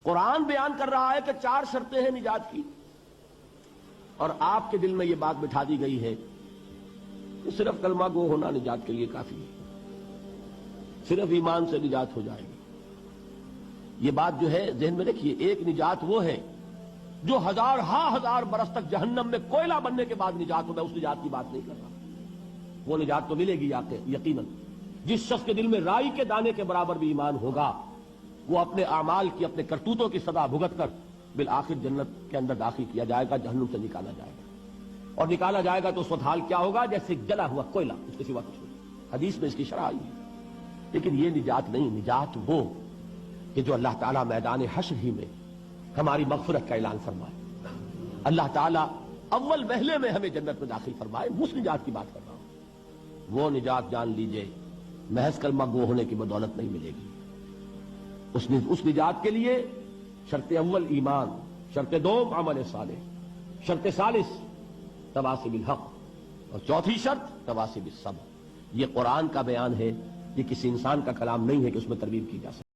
قرآن بیان کر رہا ہے کہ 4 شرطیں ہیں نجات کی، اور آپ کے دل میں یہ بات بٹھا دی گئی ہے کہ صرف کلمہ گو ہونا نجات کے لیے کافی ہے، صرف ایمان سے نجات ہو جائے گی۔ یہ بات جو ہے ذہن میں رکھیے، ایک نجات وہ ہے جو ہزار برس تک جہنم میں کوئلہ بننے کے بعد نجات ہو، میں اس نجات کی بات نہیں کر رہا۔ وہ نجات تو ملے گی یقیناً۔ جس شخص کے دل میں رائی کے دانے کے برابر بھی ایمان ہوگا، وہ اپنے اعمال کی، اپنے کرتوتوں کی سزا بھگت کر بالآخر جنت کے اندر داخل کیا جائے گا، جہنم سے نکالا جائے گا، اور نکالا جائے گا تو اس وقت حال کیا ہوگا؟ جیسے جلا ہوا کوئلہ، اس کے سوا کچھ نہیں۔ حدیث میں اس کی شرح آئی ہے۔ لیکن یہ نجات نہیں، نجات وہ کہ جو اللہ تعالیٰ میدان حشر ہی میں ہماری مغفرت کا اعلان فرمائے، اللہ تعالیٰ اول وہلے میں ہمیں جنت میں داخل فرمائے، اس نجات کی بات کر رہا ہوں۔ وہ نجات جان لیجئے محض کلمہ گو ہونے کی بدولت نہیں ملے گی۔ اس نجات کے لیے شرط اول ایمان، شرط دوم عمل صالح، شرط ثالث تواصی بالحق، اور چوتھی شرط تواصی بالصبر۔ یہ قرآن کا بیان ہے، یہ کسی انسان کا کلام نہیں ہے کہ اس میں ترغیب کی جا سکے۔